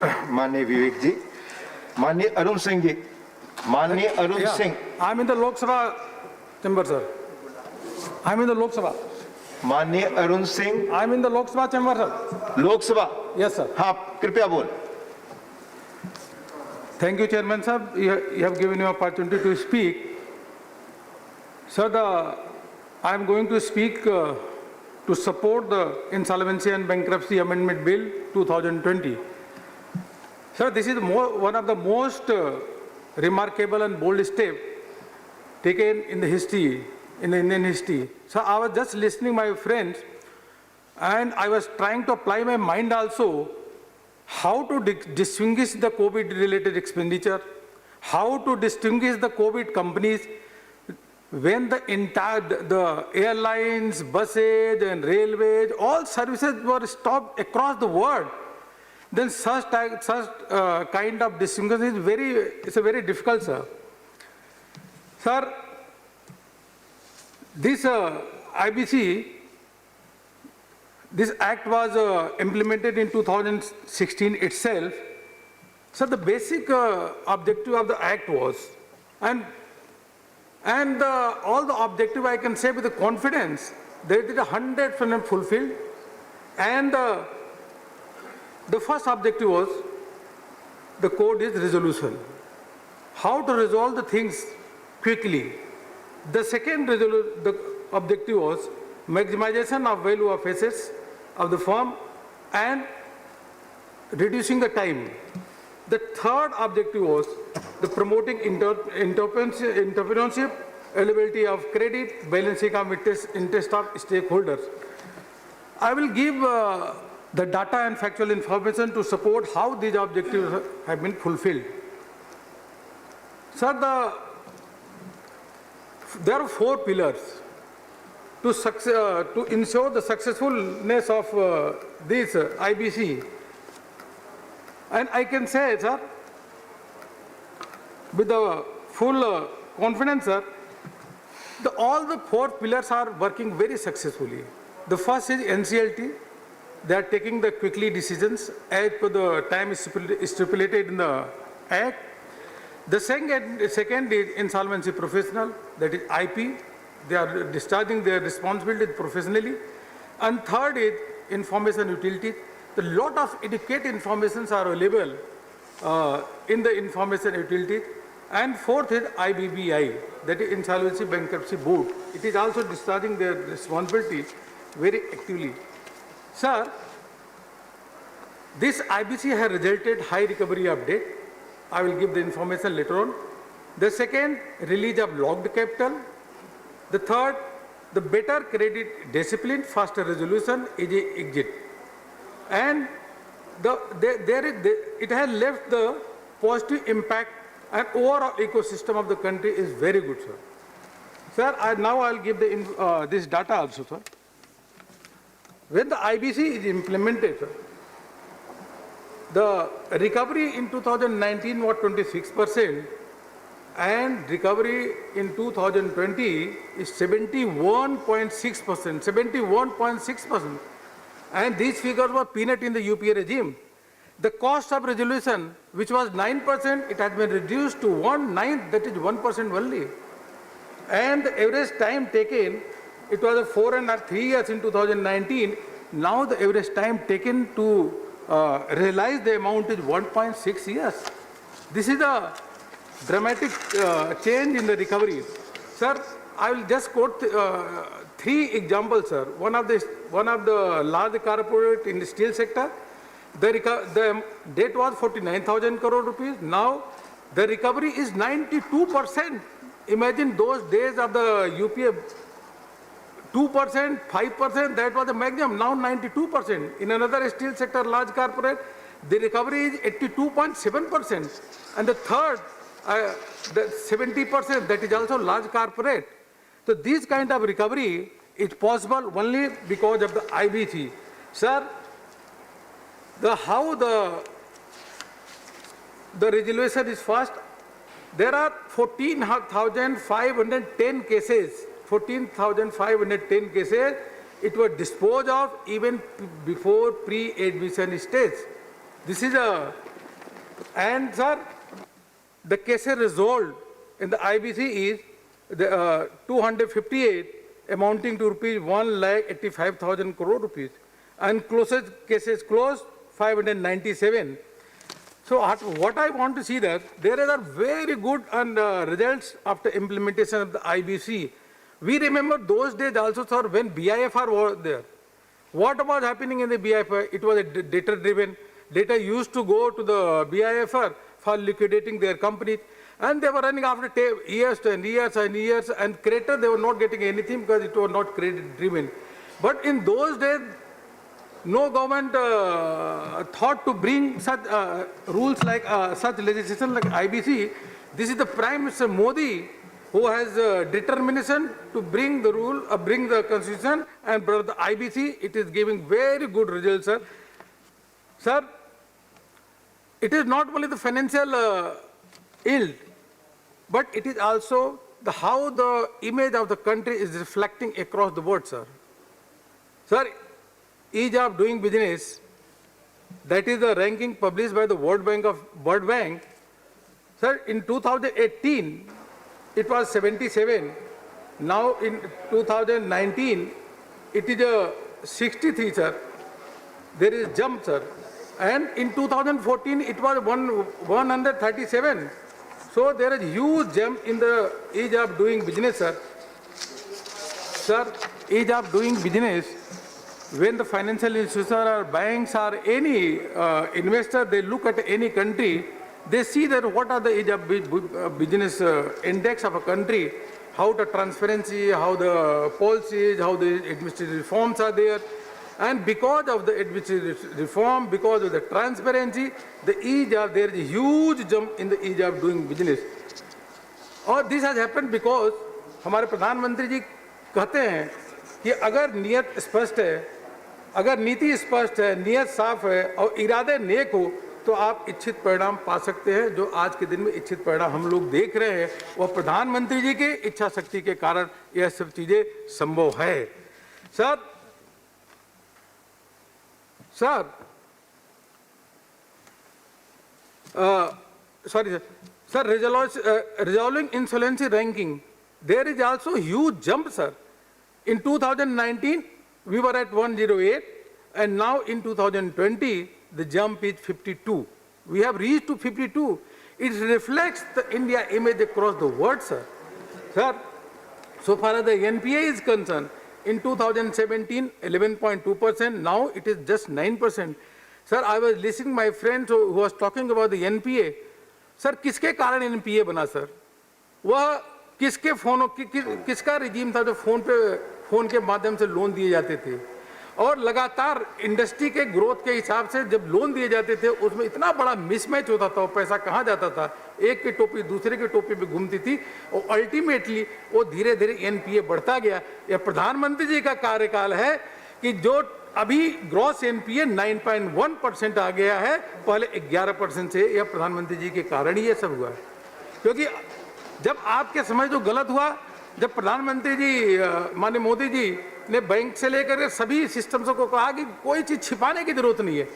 माननीय विवेक जी, माननीय अरुण सिंह जी, माननीय Arun Singh. I'm in the Lok Sabha chamber, sir. I'm in the Lok Sabha. माननीय Arun Singh, I'm in the Lok Sabha chamber, sir. Lok Sabha. Yes, sir. हाँ, कृपया बोल। Thank you, Chairman, sir. You have given me opportunity to speak. Sir, I am going to speak to support the Insolvency and Bankruptcy Amendment Bill 2020. Sir, this is one of the most remarkable and bold steps taken in the history, in the Indian history. So I was just listening my friends, and I was trying to apply my mind also how to distinguish the COVID-related expenditure, how to distinguish the COVID companies when the airlines, buses, and railways, all services were stopped across the world. Then such kind of distinction is very difficult, sir. Sir, this IBC, this act was implemented in 2016 itself. So the basic objective of the act was, and all the objective I can say with the confidence that it is 100% fulfilled. And the first objective was, the code is resolution. How to resolve the things quickly. The second objective was maximization of value of assets of the firm and reducing the time. The third objective was the promoting entrepreneurship, availability of credit, balancing of interest of stakeholders. I will give the data and factual information to support how these objectives have been fulfilled. Sir, there are 4 pillars to ensure the successfulness of this IBC. And I can say, sir, with the full confidence, sir, all the 4 pillars are working very successfully. The first is NCLT. They are taking the quickly decisions as per the time stipulated in the Act. The second is insolvency professional, that is IP. They are discharging their responsibility professionally. And third is information utility. A lot of educated informations are available in the information utility. And fourth is IBBI, that is Insolvency Bankruptcy Board. It is also discharging their responsibility very actively. Sir, this IBC has resulted high recovery update. I will give the information later on. The second, release of locked capital. The third, the better credit discipline, faster resolution, easy exit. And it has left the positive impact, and overall ecosystem of the country is very good, sir. Sir, now I will give this data also, sir. When the IBC is implemented, sir, the recovery in 2019 was 26%, and recovery in 2020 is 71.6%, 71.6%. And these figures were peanut in the UPA regime. The cost of resolution, which was 9%, it has been reduced to 1/9, that is 1% only. And the average time taken, it was 4.5 years in 2019. Now the average time taken to realize the amount is 1.6 years. This is a dramatic change in the recovery. Sir, I will just quote 3 examples, sir. One of the large corporate in the steel sector, the debt was 49,000 crore rupees. Now the recovery is 92%. Imagine those days of the UPA, 2%, 5%, that was the maximum. Now 92%. In another steel sector, large corporate, the recovery is 82.7%. And the third, the 70%, that is also large corporate. So this kind of recovery is possible only because of the IBC. Sir, how the resolution is fast. There are 14,510 cases. 14,510 cases. It was disposed of even before pre-admission stage. This is a And sir, the cases resolved in the IBC is the 258 amounting to rupees 1,85,000 crore rupees, and closest cases closed 597. So what I want to see that there are very good and results after implementation of the IBC. We remember those days also, sir, when BIFR was there. What was happening in the BIFR? It was a data-driven. Data used to go to the BIFR for liquidating their companies, and they were running after years and years and years, and creditor, they were not getting anything because it was not credit-driven. But in those days, no government thought to bring such rules like such legislation like IBC. This is the Prime Minister Modi who has determination to bring the rule, bring the constitution and brought the IBC. It is giving very good results, sir. Sir, it is not only the financial yield, but it is also how the image of the country is reflecting across the world, sir. Sir, ease of doing business, that is the ranking published by the World Bank. Sir, in 2018, it was 77. Now in 2019, it is 63, sir. There is jump, sir. And in 2014, it was 137. So there is huge jump in the ease of doing business, sir. Sir, ease of doing business, when the financial institutions or banks or any investor, they look at any country, they see that what are the ease of business index of a country, how the transparency, how the policies, how the administrative reforms are there. And because of the administrative reform, because of the transparency, there is a huge jump in the ease of doing business. और this has happened because हमारे प्रधानमंत्री जी कहते हैं कि अगर नियत स्पष्ट है, अगर नीति स्पष्ट है, नियत साफ है और इरादे नेक हो, तो आप इच्छित परिणाम पा सकते हैं। जो आज के दिन में इच्छित परिणाम हम लोग देख रहे हैं, वह प्रधानमंत्री जी के इच्छा शक्ति के कारण यह सब चीजें संभव है। Sir, resolving insolvency ranking, there is also huge jump, sir. In 2019, we were at 108, and now in 2020, the jump is 52. We have reached to 52. It reflects the India image across the world, sir. Sir, so far as the NPA is concerned, in 2017, 11.2%, now it is just 9%. Sir, I was listening my friend who was talking about the NPA. Sir, किसके कारण NPA बना sir? वह किसके फोनों किसका regime था जो phone के माध्यम से लोन दिए जाते थे, और लगातार इंडस्ट्री के ग्रोथ के हिसाब से जब लोन दिए जाते थे उसमें इतना बड़ा मिसमैच होता था, वो पैसा कहाँ जाता था, एक की टोपी दूसरे की टोपी पे घूमती थी, और अल्टीमेटली वो धीरे धीरे एनपीए बढ़ता गया। यह प्रधानमंत्री जी का कार्यकाल है कि जो अभी ग्रॉस एनपीए 9.1% आ गया है, पहले 11% से, यह प्रधानमंत्री जी के कारण ही ये सब हुआ है। क्योंकि जब आपके समय जो गलत हुआ, जब प्रधानमंत्री जी माननीय मोदी जी ने बैंक से लेकर सभी सिस्टम्स को कहा कि कोई चीज़ छिपाने की जरूरत नहीं है,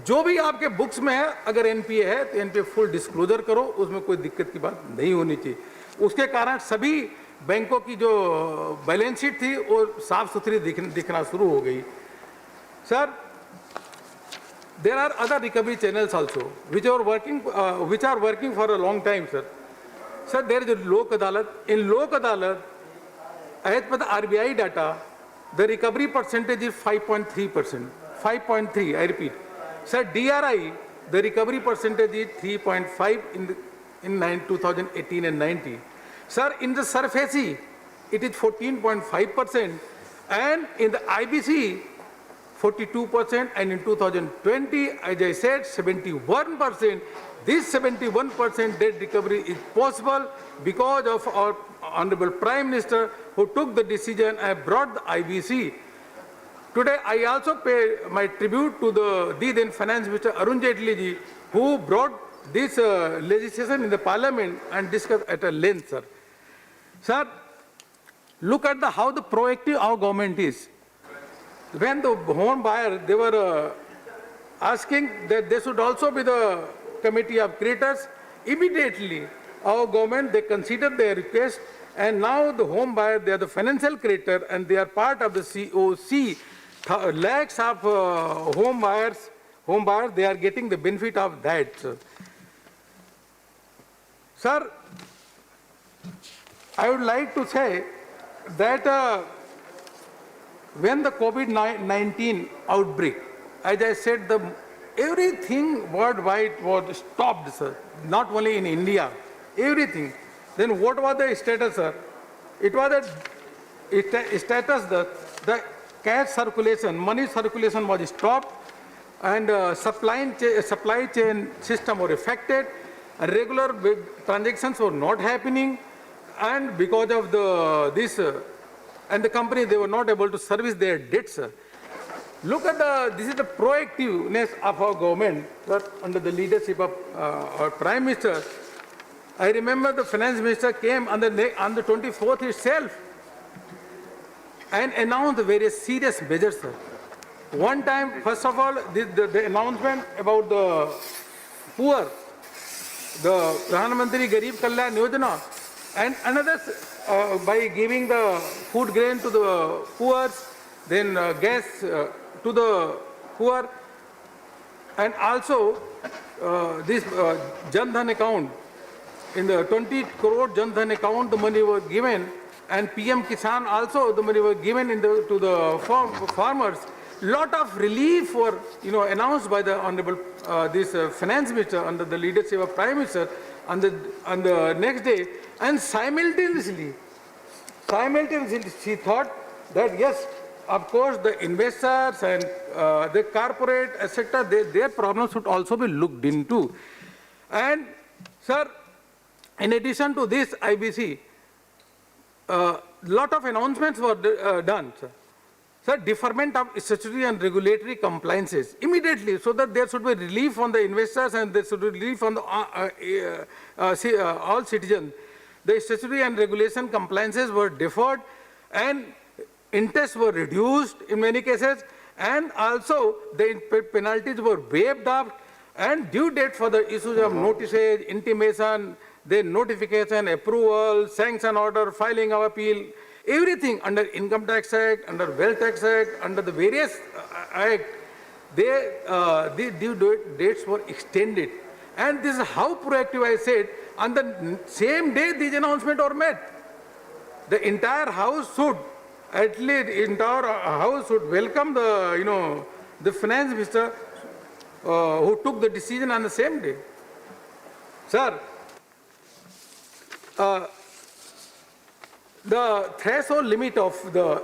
जो भी आपके बुक्स में है, अगर एनपीए है तो एनपीए फुल डिस्क्लोजर करो, उसमें कोई दिक्कत की बात नहीं होनी चाहिए। उसके कारण सभी बैंकों की जो बैलेंस शीट थी वो साफ सुथरी दिखना शुरू हो गई। Sir, there are other recovery channels also which are working for a long time, sir. Sir, there is a Lok Adalat. In Lok Adalat, as per the RBI data, the recovery percentage is 5.3%. 5.3, I repeat. Sir, DRI, the recovery percentage is 3.5 in 2018 and 19. Sir, in the SARFAESI, it is 14.5%, and in the IBC, 42%, and in 2020, as I said, 71%. This 71% debt recovery is possible because of our Honorable Prime Minister who took the decision and brought the IBC. Today, I also pay my tribute to the then Finance Minister Arun Jaitley ji, who brought this legislation in the Parliament and discussed at a length, sir. Sir, look at how the proactive our government is. When the home buyer, they were asking that they should also be the committee of creditors. Immediately, our government, they considered their request, and now the home buyer, they are the financial creditor, and they are part of the COC. Lakhs of home buyers, they are getting the benefit of that. Sir, I would like to say that when the COVID-19 outbreak, as I said, everything worldwide was stopped, sir. Not only in India, everything. Then what was the status, sir? It was a status that the cash circulation, money circulation was stopped, and supply chain system were affected. Regular transactions were not happening, and because of and the company, they were not able to service their debts. Look at this is the proactiveness of our government, sir, under the leadership of our Prime Minister. I remember the Finance Minister came on the 24th itself and announced various serious measures, sir. One time, first of all, the announcement about the poor, the Pradhan Mantri Garib Kalyan Yojana, and another by giving the food grain to the poor, then gas to the poor, and also this Jan Dhan account. In the 20 crore Jan Dhan account, the money was given, and PM Kisan also, the money was given to the farmers. Lot of relief were, announced by the Honorable Finance Minister under the leadership of Prime Minister on the next day, and simultaneously she thought that yes, of course, the investors and the corporate, etc., their problems should also be looked into. And sir, in addition to this IBC, lot of announcements were done, sir. Sir, deferment of statutory and regulatory compliances immediately, so that there should be relief on the investors and there should be relief on the, all citizens. The statutory and regulation compliances were deferred, and interests were reduced in many cases, and also the penalties were waived off, and due date for the issues of notices, intimation, then notification, approval, sanction order, filing of appeal, everything under Income Tax Act, under Wealth Tax Act, under the various Act, the due dates were extended. And this is how proactive I said, on the same day these announcements were made. The entire house should, at least entire house should welcome the Finance Minister who took the decision on the same day. Sir, the threshold limit of the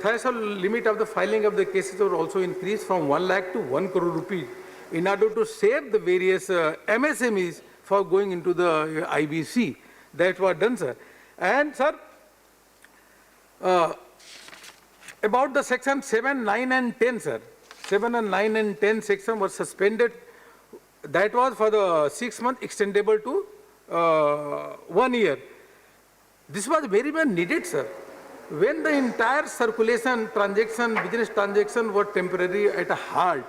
threshold limit of the filing of the cases were also increased from 1 lakh to 1 crore rupees in order to save the various MSMEs for going into the IBC. That was done, sir. And sir, about the section 7, 9 and 10, sir. 7 and 9 and 10 section was suspended. That was for the 6 months extendable to 1 year. This was very much needed, sir. When the entire circulation, business transaction were temporary at a halt,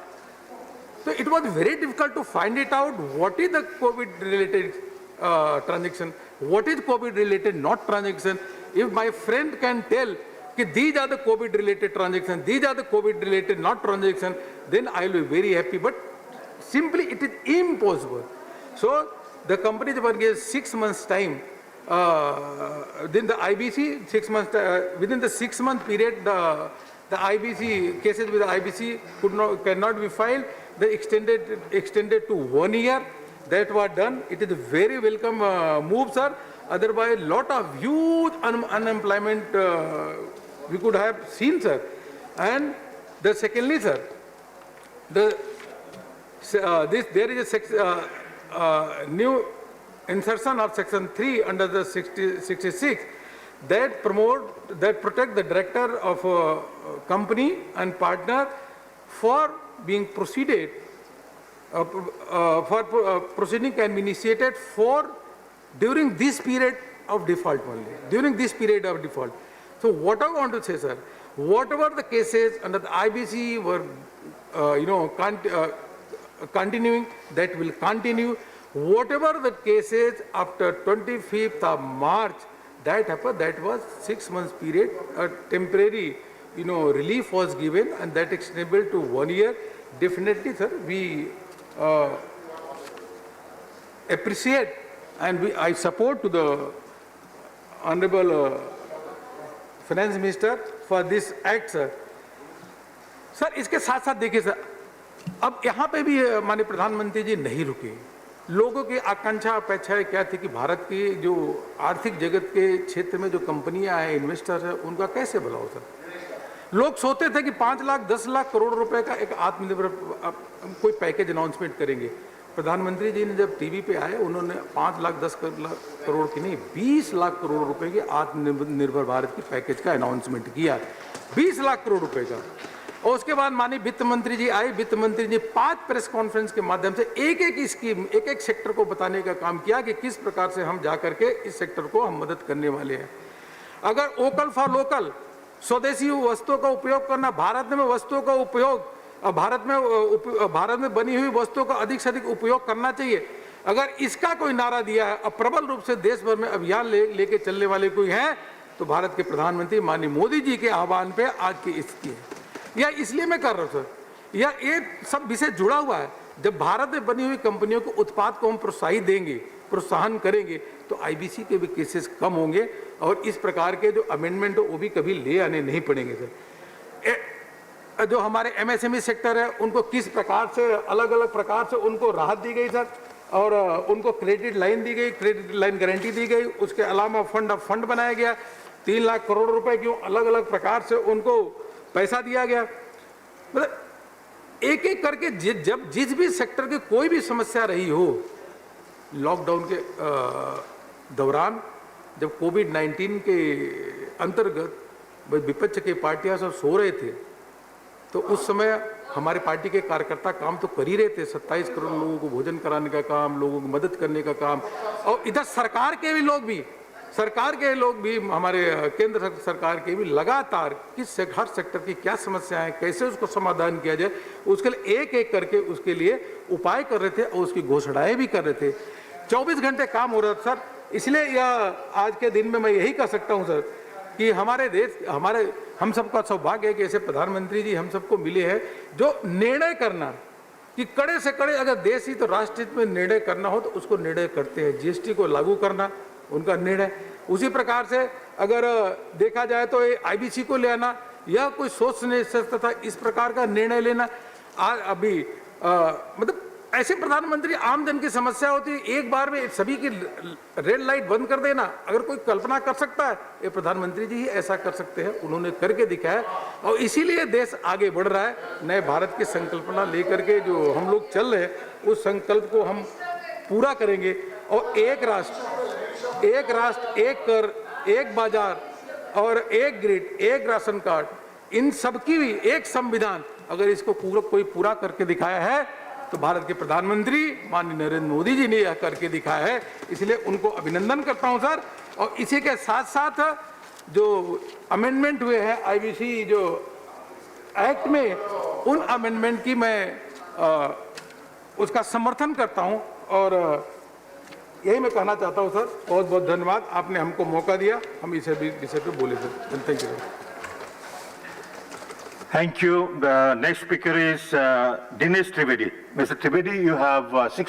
so it was very difficult to find it out what is the COVID-related transaction, what is COVID-related not transaction. If my friend can tell that these are the COVID-related transactions, these are the COVID-related not transactions, then I will be very happy. But simply it is impossible. So the companies were given 6 months time. Then the IBC, 6 months, within the 6 month period, the IBC cases with the IBC cannot be filed. They extended to 1 year. That was done. It is a very welcome move, sir. Otherwise, lot of huge unemployment we could have seen, sir. And the secondly, sir, there is a new insertion of section 3 under the 66 that protect the director of a company and partner for being proceeded, proceeding can be initiated during this period of default only, during this period of default. So what I want to say, sir, whatever the cases under the IBC were, continuing, that will continue. Whatever the cases after 25th of March, that happened, that was 6 months period, a temporary, relief was given, and that extended to 1 year. Definitely, sir, we appreciate and I support to the Honorable Finance Minister for this act, sir. Sir इसके साथ साथ देखिए sir, अब यहाँ पे भी माननीय प्रधानमंत्री जी नहीं रुके। लोगों की आकांक्षा अपेक्षाएं क्या थी कि भारत की जो आर्थिक जगत के क्षेत्र में जो कंपनियां हैं, इन्वेस्टर्स हैं, उनका कैसे भला हो सर। लोग सोचते थे कि 5 लाख 10 लाख करोड़ रुपए का एक आत्मनिर्भर कोई पैकेज अनाउंसमेंट करेंगे। प्रधानमंत्री जी ने जब टीवी पे आए, उन्होंने 5 लाख 10 करोड़ की नहीं, 20 लाख करोड़ रुपए की आत्मनिर्भर भारत की पैकेज का अनाउंसमेंट किया, 20 लाख करोड़ रुपए का। और उसके बाद माननीय वित्त मंत्री जी आए, वित्त मंत्री जी 5 प्रेस कॉन्फ्रेंस के माध्यम से एक एक स्कीम, एक एक सेक्टर को बताने का काम किया कि किस प्रकार से हम जाकर के इस सेक्टर को हम मदद करने वाले हैं। अगर वोकल फॉर लोकल, स्वदेशी वस्तुओं का उपयोग करना, भारत में वस्तुओं का उपयोग, भारत में बनी हुई वस्तुओं का अधिक से अधिक उपयोग करना चाहिए, अगर इसका कोई नारा दिया है और प्रबल रूप से देश भर में अभियान लेके चलने वाले कोई हैं, तो भारत के प्रधानमंत्री माननीय मोदी जी के आह्वान पे आज की स्थिति है। या इसलिए मैं कर रहा हूं सर, या ये सब विषय जुड़ा हुआ है। जब भारत में बनी हुई कंपनियों को, उत्पाद को हम प्रोत्साहित देंगे, प्रोत्साहन करेंगे, तो आईबीसी के भी केसेस कम होंगे और इस प्रकार के जो अमेंडमेंट हो वो भी कभी ले आने नहीं पड़ेंगे सर। जो हमारे एमएसएमई सेक्टर है, उनको किस प्रकार से अलग अलग प्रकार से उनको राहत दी गई सर, और उनको क्रेडिट लाइन दी गई, क्रेडिट लाइन गारंटी दी गई। उसके अलावा फंड बनाया गया, 3 लाख करोड़ रुपए की अलग अलग प्रकार से उनको पैसा दिया गया। मतलब एक एक करके जब जिस भी सेक्टर की कोई भी समस्या रही हो, लॉकडाउन के दौरान जब कोविड-19 के अंतर्गत विपक्ष की पार्टियां सब सो रहे थे, तो उस समय हमारे पार्टी के कार्यकर्ता काम तो कर ही रहे थे। 27 करोड़ लोगों को भोजन कराने का काम, लोगों की मदद करने का काम, और इधर सरकार के लोग भी हमारे केंद्र सरकार के भी लगातार हर सेक्टर की क्या समस्या है, कैसे उसको समाधान किया जाए, उसके लिए एक एक करके उसके लिए उपाय कर रहे थे और उसकी घोषणाएं भी कर रहे थे। 24 घंटे काम हो रहा था सर। इसलिए यह आज के दिन में मैं यही कह सकता हूं सर कि हमारे देश, हम सबका सौभाग्य है कि ऐसे प्रधानमंत्री जी हम सबको मिले हैं जो निर्णय करना कि कड़े से कड़े, अगर देश ही तो राष्ट्र हित में निर्णय करना हो तो उसको निर्णय करते हैं। जीएसटी को लागू करना उनका निर्णय, उसी प्रकार से अगर देखा जाए तो आईबीसी को ले आना, यह कोई सोच नहीं सकता था इस प्रकार का निर्णय लेना। अभी मतलब ऐसे प्रधानमंत्री, आम जन की समस्या होती है, एक बार में सभी की रेड लाइट बंद कर देना, अगर कोई कल्पना कर सकता है, ये प्रधानमंत्री जी ही ऐसा कर सकते हैं। उन्होंने करके दिखाया और इसीलिए देश आगे बढ़ रहा है। नए भारत की संकल्पना लेकर के जो हम लोग चल रहे हैं, उस संकल्प को हम पूरा करेंगे। और एक राष्ट्र एक कर, एक बाजार और एक ग्रिड, एक राशन कार्ड, इन सबकी भी एक संविधान, अगर इसको कोई पूरा करके दिखाया है तो भारत के प्रधानमंत्री माननीय नरेंद्र मोदी जी ने यह करके दिखाया है। इसलिए उनको अभिनंदन करता हूं सर। और इसी के साथ साथ जो अमेंडमेंट हुए हैं आईबीसी जो एक्ट में, उन अमेंडमेंट की मैं उसका समर्थन करता हूं। और यही मैं कहना चाहता हूं सर, बहुत बहुत धन्यवाद, आपने हमको मौका दिया, हम इस विषय पे बोले sir. Thank you. Thank you. The next speaker is Dinesh Trivedi. Mr. Trivedi, you have 6